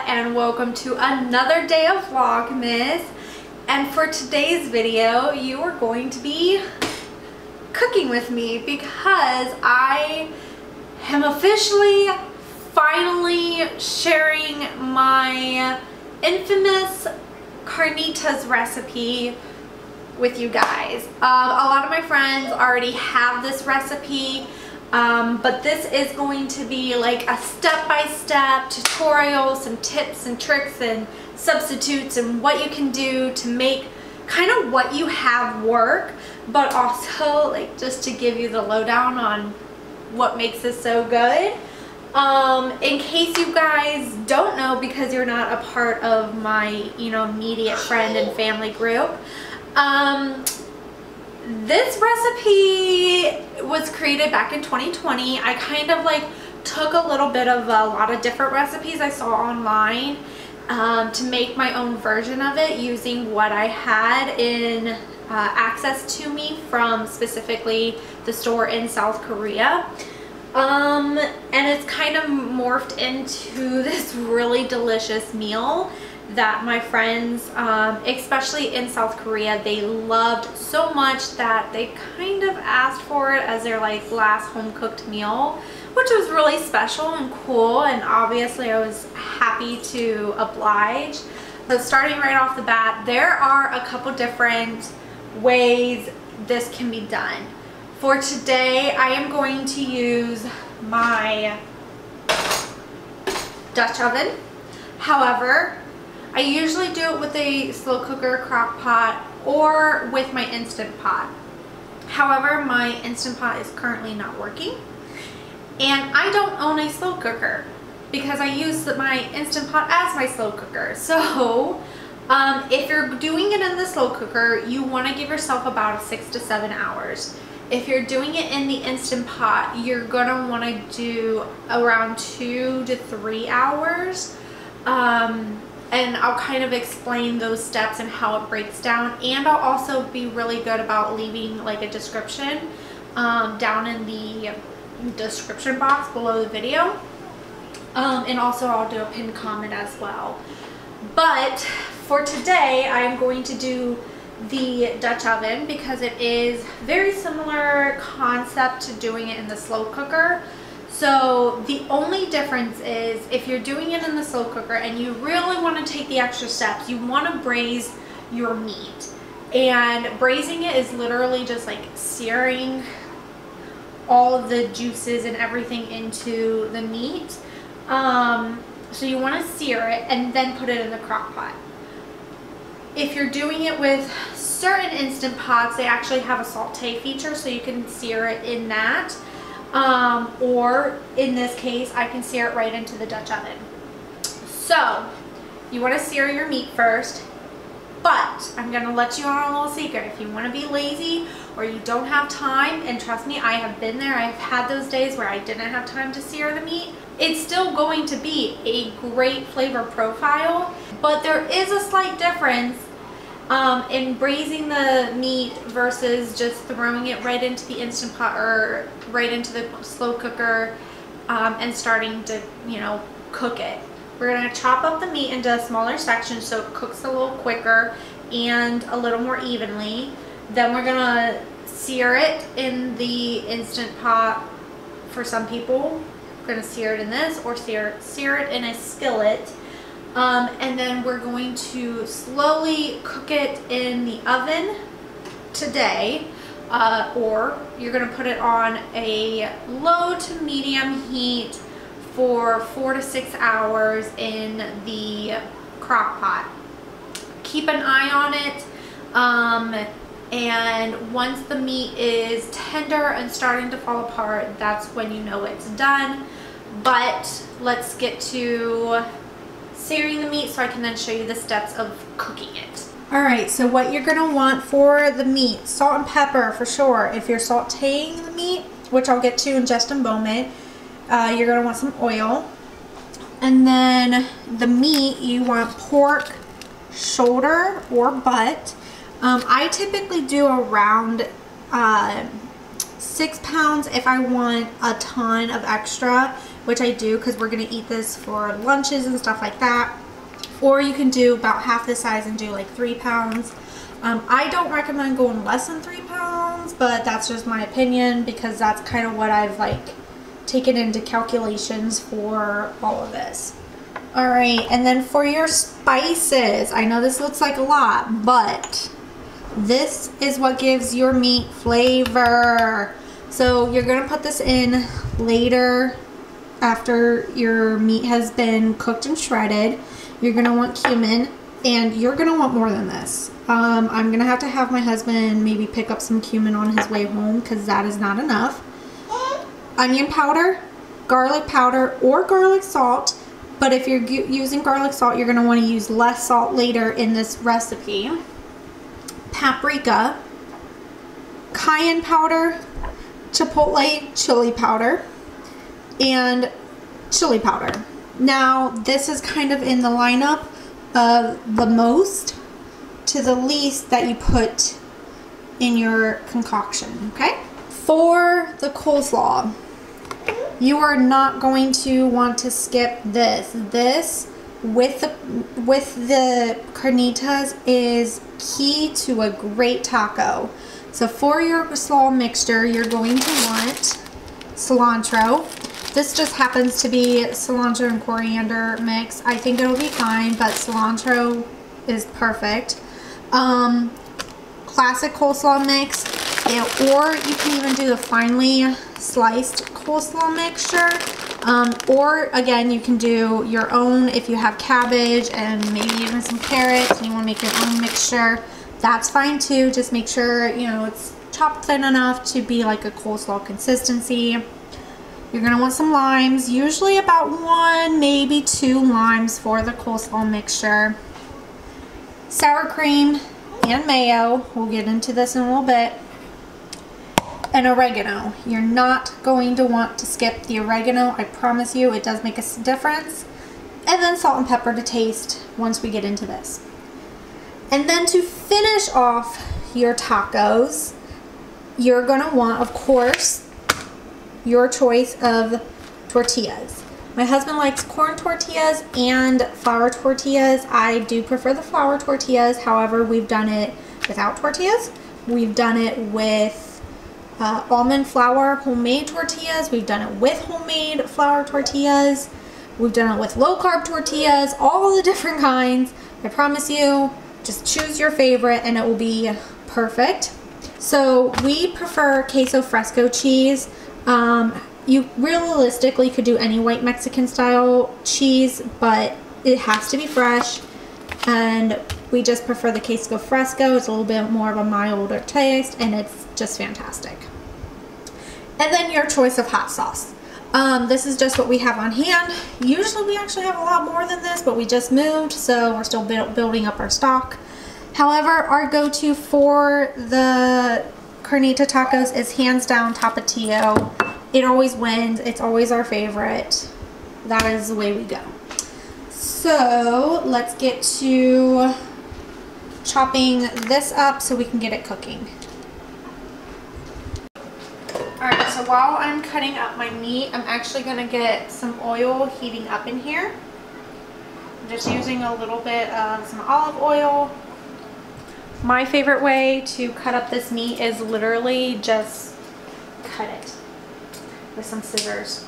and welcome to another day of Vlogmas. And for today's video, you are going to be cooking with me because I am officially finally sharing my infamous Carnitas recipe with you guys. A lot of my friends already have this recipe, but this is going to be like a step-by-step tutorial, some tips and tricks and substitutes and what you can do to make kind of what you have work, but also like just to give you the lowdown on what makes this so good. In case you guys don't know, because you're not a part of my, immediate friend and family group, this recipe was created back in 2020. I kind of like took a little bit of a lot of different recipes I saw online to make my own version of it using what I had in access to me from specifically the store in South Korea. And it's kind of morphed into this really delicious meal that my friends, especially in South Korea, they loved so much that they kind of asked for it as their like last home cooked meal, which was really special and cool, and obviously I was happy to oblige. So starting right off the bat, there are a couple different ways this can be done. For today, I am going to use my Dutch oven. However, I usually do it with a slow cooker, crock pot, or with my Instant Pot. However, my Instant Pot is currently not working, and I don't own a slow cooker because I use my Instant Pot as my slow cooker. So if you're doing it in the slow cooker, you want to give yourself about 6 to 7 hours. If you're doing it in the Instant Pot, you're gonna want to do around 2 to 3 hours. And I'll kind of explain those steps and how it breaks down, and I'll also be really good about leaving like a description down in the description box below the video, and also I'll do a pinned comment as well. But for today, I am going to do the Dutch oven because it is very similar concept to doing it in the slow cooker. So the only difference is if you're doing it in the slow cooker and you really want to take the extra steps, you want to braise your meat. And braising it is literally just like searing all of the juices and everything into the meat. So you want to sear it and then put it in the crock pot. If you're doing it with certain Instant Pots, they actually have a saute feature, so you can sear it in that. Or in this case, I can sear it right into the Dutch oven. So you want to sear your meat first, but I'm going to let you on a little secret. If you want to be lazy or you don't have time, and trust me, I have been there, I've had those days where I didn't have time to sear the meat, it's still going to be a great flavor profile, but there is a slight difference in braising the meat versus just throwing it right into the Instant Pot or right into the slow cooker and starting to, cook it. We're going to chop up the meat into smaller sections so it cooks a little quicker and a little more evenly. Then we're going to sear it in the Instant Pot for some people. We're going to sear it in this or sear it in a skillet. And then we're going to slowly cook it in the oven today, or you're going to put it on a low to medium heat for 4 to 6 hours in the crock pot. Keep an eye on it, and once the meat is tender and starting to fall apart, that's when you know it's done. But let's get to searing the meat so I can then show you the steps of cooking it. Alright, so what you're going to want for the meat: salt and pepper for sure. If you're sauteing the meat, which I'll get to in just a moment, you're going to want some oil. And then the meat, you want pork, shoulder, or butt. I typically do around 6 pounds if I want a ton of extra. which I do because we're going to eat this for lunches and stuff like that. Or you can do about half the size and do like 3 pounds. I don't recommend going less than 3 pounds, but that's just my opinion because that's kind of what I've like taken into calculations for all of this. Alright, and then for your spices, I know this looks like a lot, but this is what gives your meat flavor. So you're going to put this in later after your meat has been cooked and shredded. You're going to want cumin, and you're going to want more than this. I'm going to have my husband maybe pick up some cumin on his way home because that is not enough. Onion powder, garlic powder, or garlic salt. But if you're using garlic salt, you're going to want to use less salt later in this recipe. Paprika, cayenne powder, chipotle chili powder, and chili powder. Now, this is kind of in the lineup of the most to the least that you put in your concoction, okay? For the coleslaw, you are not going to want to skip this. This with the carnitas is key to a great taco. So for your slaw mixture, you're going to want cilantro. This just happens to be cilantro and coriander mix. I think it'll be fine, but cilantro is perfect. Classic coleslaw mix, or you can even do the finely sliced coleslaw mixture, or again you can do your own if you have cabbage and maybe even some carrots and you want to make your own mixture. That's fine too. Just make sure you know it's chopped thin enough to be like a coleslaw consistency. You're going to want some limes, usually about 1 maybe 2 limes for the coleslaw mixture. Sour cream and mayo, we'll get into this in a little bit. And oregano. You're not going to want to skip the oregano. I promise you, it does make a difference. And then salt and pepper to taste once we get into this. And then to finish off your tacos, you're going to want, of course, your choice of tortillas. My husband likes corn tortillas and flour tortillas. I do prefer the flour tortillas. However, we've done it without tortillas. We've done it with almond flour homemade tortillas. We've done it with homemade flour tortillas. We've done it with low carb tortillas, all the different kinds. I promise you, just choose your favorite and it will be perfect. So we prefer queso Fresco cheese. You realistically could do any white Mexican style cheese, but it has to be fresh, and we just prefer the queso Fresco. It's a little bit more of a milder taste and it's just fantastic. And then your choice of hot sauce. This is just what we have on hand. Usually we actually have a lot more than this, but we just moved, so we're still building up our stock. However, our go-to for the carnita tacos is hands down Tapatio. It always wins. It's always our favorite. That is the way we go. So let's get to chopping this up so we can get it cooking. Alright, so while I'm cutting up my meat, I'm actually going to get some oil heating up in here. I'm just using a little bit of some olive oil. My favorite way to cut up this meat is literally just cut it with some scissors,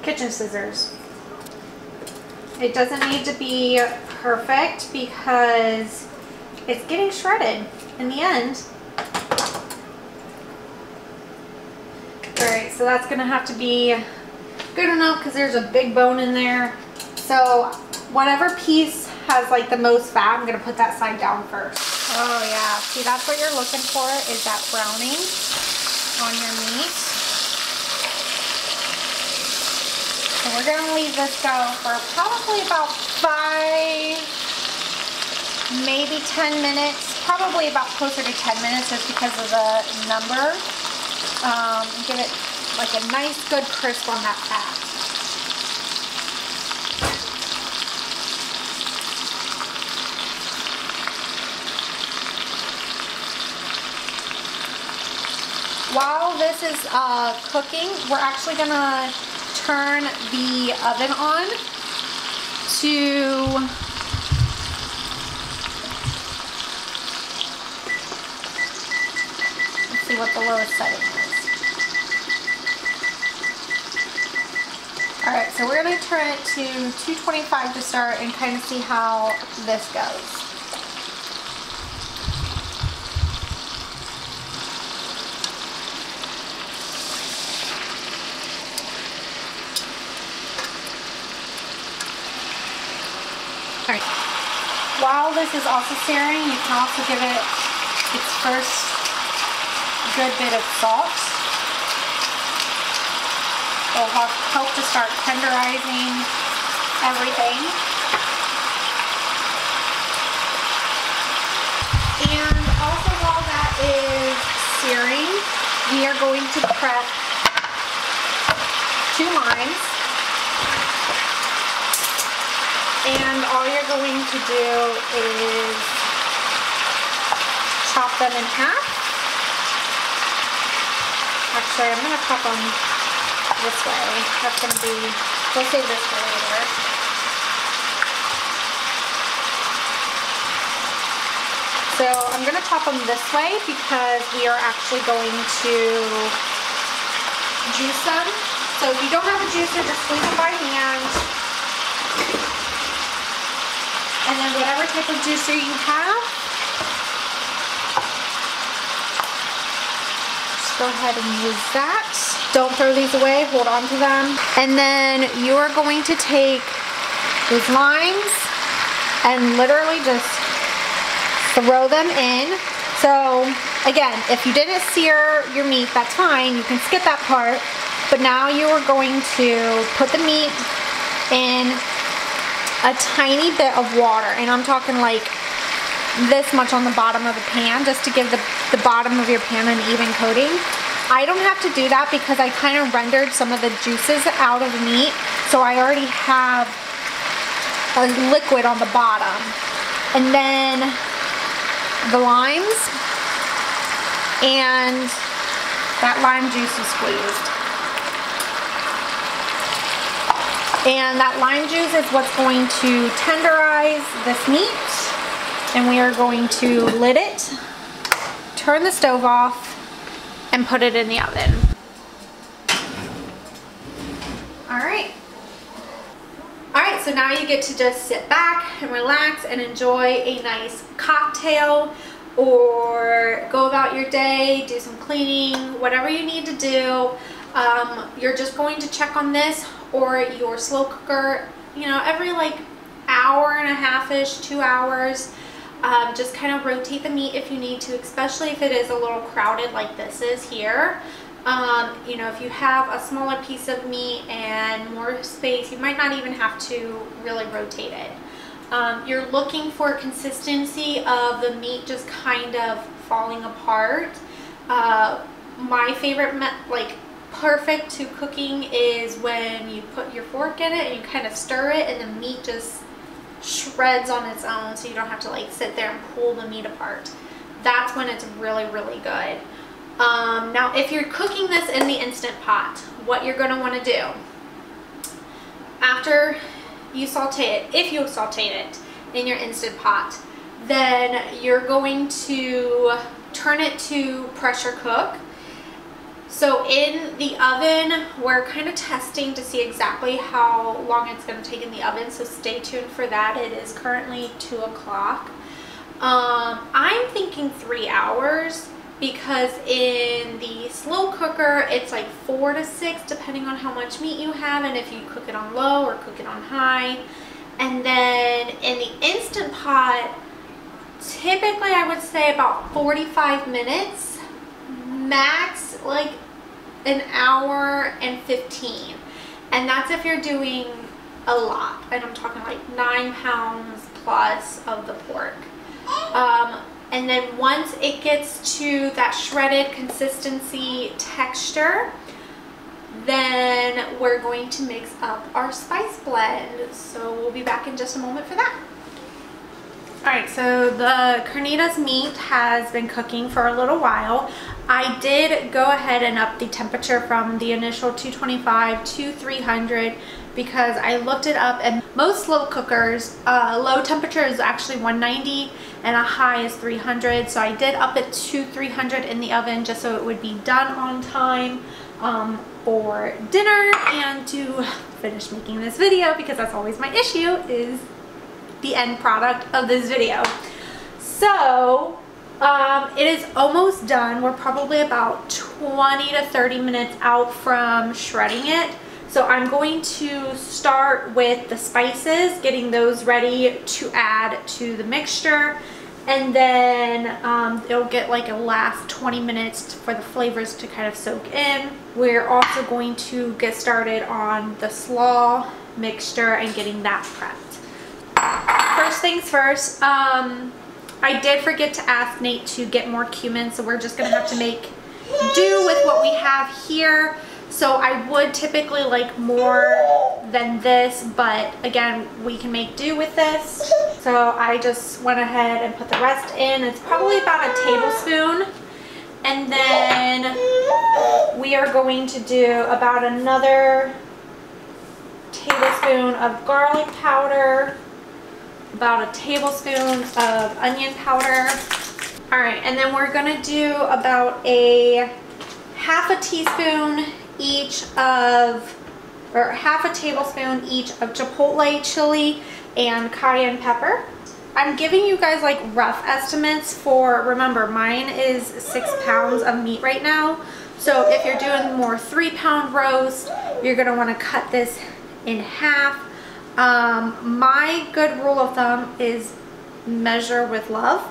kitchen scissors. It doesn't need to be perfect because it's getting shredded in the end. Alright, so that's going to have to be good enough because there's a big bone in there. So whatever piece has like the most fat, I'm going to put that side down first. Oh yeah, see, that's what you're looking for, is that browning on your meat. So we're going to leave this go for probably about 5, maybe 10 minutes. Probably about closer to 10 minutes just because of the number. Give it like a nice good crisp on that fat. While this is cooking, we're actually going to turn the oven on to see what the lowest setting is. Alright, so we're going to turn it to 225 to start and kind of see how this goes. Alright, while this is also searing, you can also give it its first good bit of salt. It'll help to start tenderizing everything. And also while that is searing, we are going to prep 2 limes. And all you're going to do is chop them in half. Actually, I'm going to chop them this way. That's going to be, we'll save this for later. So I'm going to chop them this way because we are actually going to juice them. So if you don't have a juicer, just squeeze them by hand. And then whatever type of juicer you have, just go ahead and use that. Don't throw these away, hold on to them. And then you are going to take these limes and literally just throw them in. So again, if you didn't sear your meat, that's fine, you can skip that part. But now you are going to put the meat in a tiny bit of water, and I'm talking like this much on the bottom of the pan, just to give the bottom of your pan an even coating. I don't have to do that because I kind of rendered some of the juices out of the meat, so I already have a liquid on the bottom. And then the limes, and that lime juice is squeezed. And that lime juice is what's going to tenderize this meat. And we are going to lid it, turn the stove off, and put it in the oven. Alright. Alright, so now you get to just sit back and relax and enjoy a nice cocktail, or go about your day, do some cleaning, whatever you need to do. You're just going to check on this or your slow cooker, you know, every like hour and a half-ish, 2 hours. Just kind of rotate the meat if you need to, especially if it is a little crowded like this is here. You know, if you have a smaller piece of meat and more space, you might not even have to really rotate it. You're looking for consistency of the meat just kind of falling apart. My favorite, like perfect to cooking, is when you put your fork in it and you kind of stir it and the meat just shreds on its own, so you don't have to like sit there and pull the meat apart. That's when it's really, really good. Now if you're cooking this in the Instant Pot, what you're going to want to do after you saute it, if you sauteed it in your Instant Pot, then you're going to turn it to pressure cook. So in the oven, we're kind of testing to see exactly how long it's going to take in the oven, so stay tuned for that. It is currently 2 o'clock. I'm thinking 3 hours, because in the slow cooker it's like 4 to 6 depending on how much meat you have and if you cook it on low or cook it on high. And then in the Instant Pot, typically I would say about 45 minutes, max like an hour and 15. And that's if you're doing a lot, and I'm talking like 9 pounds plus of the pork. And then once it gets to that shredded consistency texture, then we're going to mix up our spice blend. So we'll be back in just a moment for that. Alright, so the carnitas meat has been cooking for a little while. I did go ahead and up the temperature from the initial 225 to 300 because I looked it up, and most slow cookers, low temperature is actually 190 and a high is 300. So I did up it to 300 in the oven just so it would be done on time for dinner and to finish making this video, because that's always my issue, is the end product of this video. So it is almost done. We're probably about 20 to 30 minutes out from shredding it. So I'm going to start with the spices, getting those ready to add to the mixture, and then it'll get like a last 20 minutes for the flavors to kind of soak in. We're also going to get started on the SLAW mixture and getting that prepped. First things first, I did forget to ask Nate to get more cumin, so we're just gonna have to make do with what we have here. So I would typically like more than this, but again, we can make do with this. So I just went ahead and put the rest in. It's probably about a tablespoon. And then we are going to do about another tablespoon of garlic powder, about a tablespoon of onion powder. All right, and then we're gonna do about a half a teaspoon each of, or half a tablespoon each of Chipotle chili and Cayenne pepper. I'm giving you guys like rough estimates for, remember mine is 6 pounds of meat right now. So if you're doing more 3-pound roast, you're gonna wanna cut this in half. My good rule of thumb is measure with love.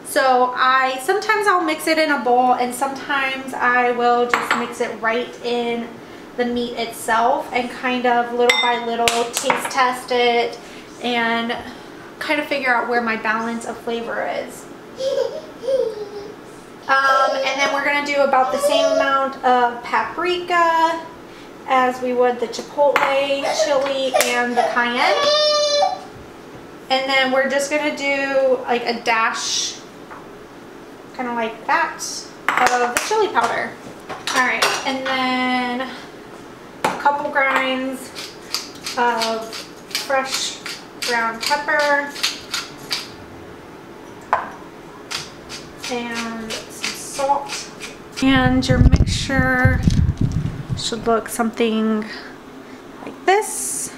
So sometimes I'll mix it in a bowl, and sometimes I will just mix it right in the meat itself and kind of little by little taste test it and kind of figure out where my balance of flavor is. And then we're gonna do about the same amount of paprika as we would the Chipotle chili and the Cayenne. And then we're just gonna do like a dash, kind of like that, of the chili powder. All right, and then a couple grinds of fresh ground pepper and some salt. And your mixture should look something like this.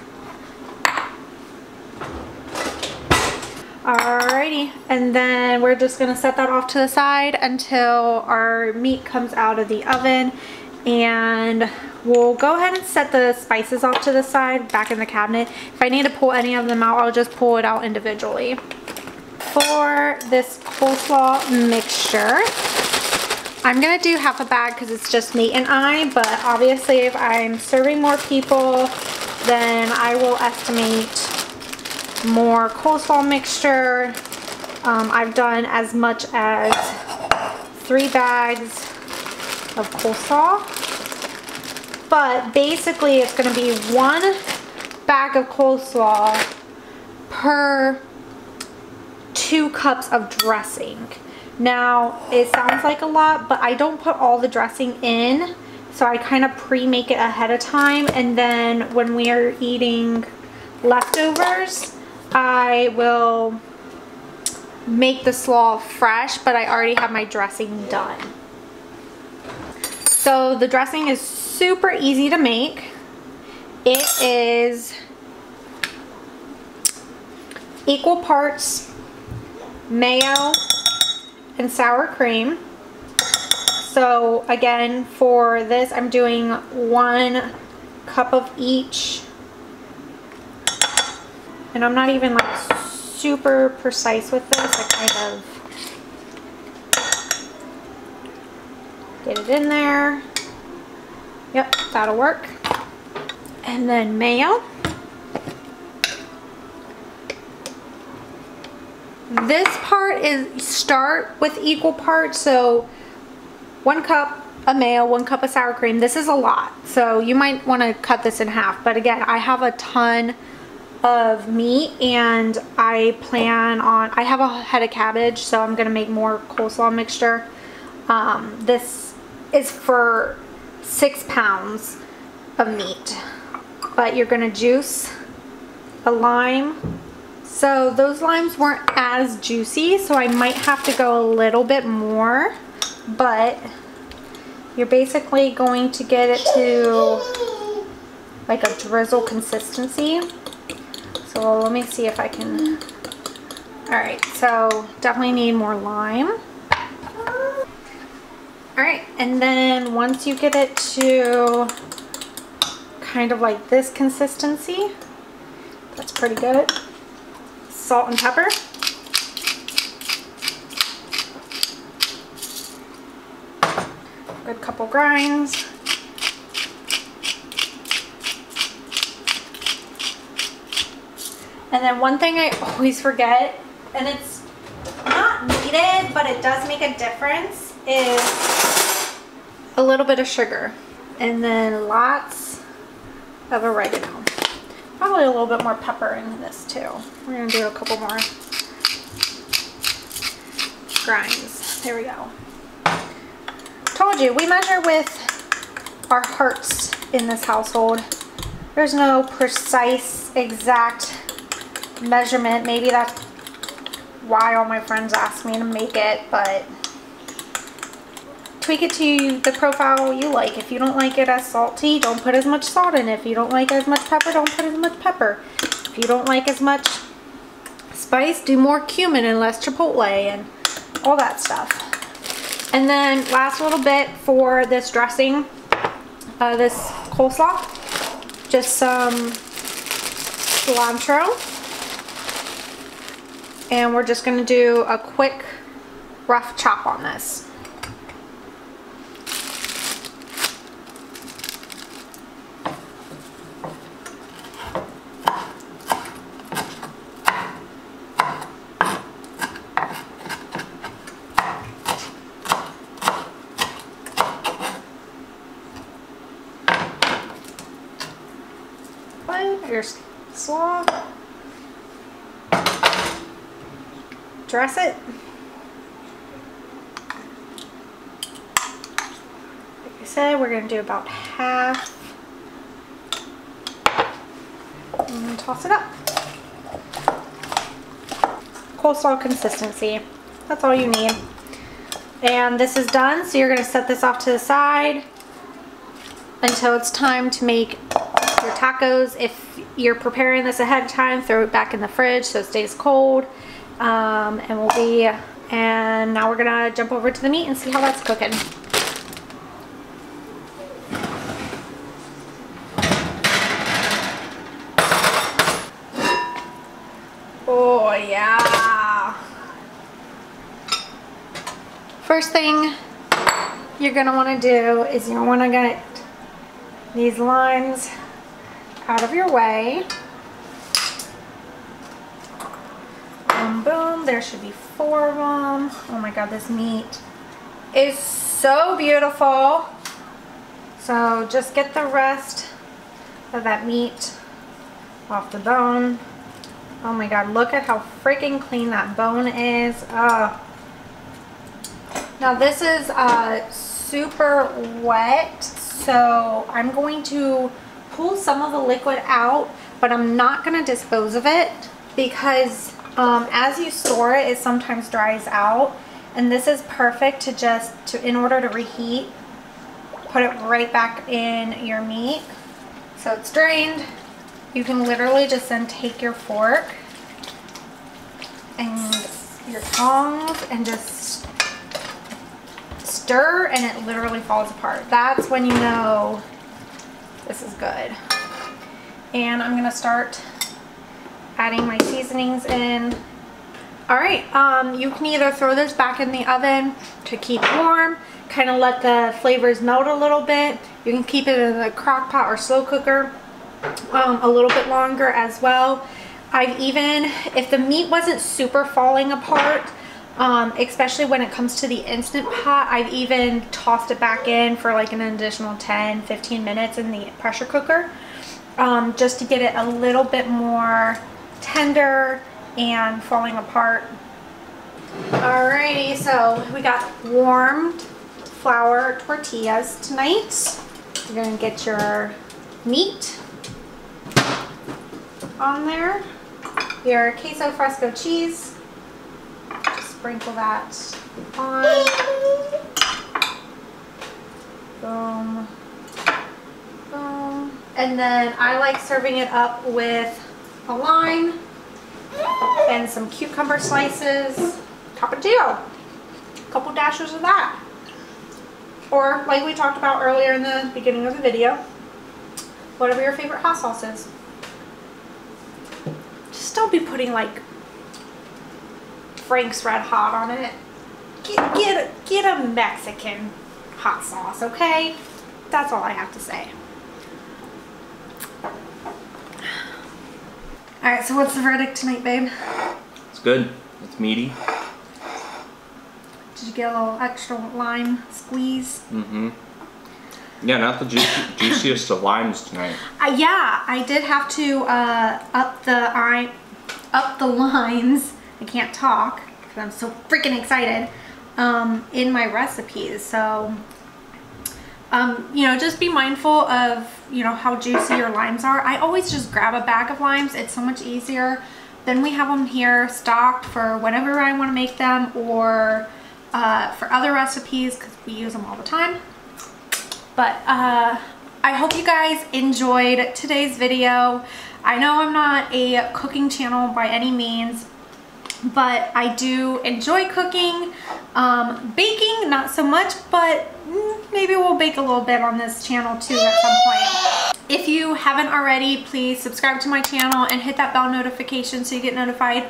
Alrighty, and then we're just gonna set that off to the side until our meat comes out of the oven, and we'll go ahead and set the spices off to the side back in the cabinet. If I need to pull any of them out, I'll just pull it out individually. For this coleslaw mixture, I'm gonna do half a bag because it's just Nate and I, but obviously if I'm serving more people, then I will estimate more coleslaw mixture. I've done as much as 3 bags of coleslaw, but basically it's going to be 1 bag of coleslaw per 2 cups of dressing. Now it sounds like a lot, but I don't put all the dressing in, so I kind of pre-make it ahead of time, and then when we are eating leftovers, I will make the slaw fresh, but I already have my dressing done. So the dressing is super easy to make. It is equal parts mayo and sour cream. So again, for this I'm doing 1 cup of each. And I'm not even like super precise with this. I kind of get it in there. Yep, that'll work. And then mayo. This part is start with equal parts. So 1 cup of mayo, 1 cup of sour cream. This is a lot, so you might want to cut this in half. But again, I have a ton of meat, and I have a head of cabbage, so I'm gonna make more coleslaw mixture. This is for 6 pounds of meat, but you're gonna juice a lime. So those limes weren't as juicy, so I might have to go a little bit more, but you're basically going to get it to like a drizzle consistency. So let me see if I can. Alright, so definitely need more lime. Alright, and then once you get it to kind of like this consistency, that's pretty good. Salt and pepper. Good couple grinds. And then one thing I always forget, and it's not needed, but it does make a difference, is a little bit of sugar. And then lots of oregano. Probably a little bit more pepper in this too. We're going to do a couple more grinds. There we go. Told you, we measure with our hearts in this household. There's no precise, exact measurement. Maybe that's why all my friends ask me to make it, but tweak it to the profile you like. If you don't like it as salty, don't put as much salt in it. If you don't like as much pepper, don't put as much pepper. If you don't like as much spice, do more cumin and less chipotle and all that stuff. And then last little bit for this dressing, this coleslaw, just some cilantro. And we're just going to do a quick rough chop on this. Your slaw, dress it. Like I said, we're going to do about half and toss it up. Coleslaw consistency, that's all you need. And this is done, so you're going to set this off to the side until it's time to make your tacos. If you're preparing this ahead of time, throw it back in the fridge so it stays cold. And now we're gonna jump over to the meat and see how that's cooking. Oh yeah. First thing you're gonna want to do is you want to get these lines out of your way. Boom, boom. There should be 4 of them. Oh my god, this meat is so beautiful. So just get the rest of that meat off the bone. Oh my god, look at how freaking clean that bone is. Now this is super wet, so I'm going to pull some of the liquid out, but I'm not going to dispose of it because as you store it, it sometimes dries out, and this is perfect to in order to reheat, put it right back in your meat. So it's drained. You can literally just then take your fork and your tongs and just stir, and it literally falls apart. That's when you know this is good. And I'm gonna start adding my seasonings in. Alright, you can either throw this back in the oven to keep warm, kind of let the flavors melt a little bit. You can keep it in the crock pot or slow cooker a little bit longer as well. I've even, if the meat wasn't super falling apart, especially when it comes to the Instant Pot, I've even tossed it back in for like an additional 10-15 minutes in the pressure cooker. just to get it a little bit more tender and falling apart. Alrighty, so we got warmed flour tortillas tonight. You're gonna get your meat on there, your queso Fresco cheese, just sprinkle that on. Boom, boom. And then I like serving it up with a lime and some cucumber slices, tapatio, a couple dashes of that. Or like we talked about earlier in the beginning of the video, whatever your favorite hot sauce is. Just don't be putting like Frank's Red Hot on it. Get a Mexican hot sauce, okay? That's all I have to say. Alright, so what's the verdict tonight, babe? It's good. It's meaty. Did you get a little extra lime squeeze? Mm-hmm. Yeah, not the juiciest of limes tonight. Yeah, I did have to up the limes. I can't talk because I'm so freaking excited in my recipes. So, you know, just be mindful of, you know, how juicy your limes are. I always just grab a bag of limes. It's so much easier. Then we have them here stocked for whenever I want to make them, or for other recipes because we use them all the time. But I hope you guys enjoyed today's video. I know I'm not a cooking channel by any means, but I do enjoy cooking. Baking, not so much, but maybe we'll bake a little bit on this channel too at some point. If you haven't already, please subscribe to my channel and hit that bell notification so you get notified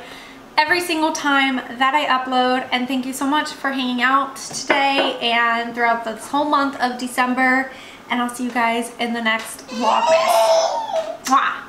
every single time that I upload. And thank you so much for hanging out today and throughout this whole month of December. And I'll see you guys in the next Vlogmas. Mwah!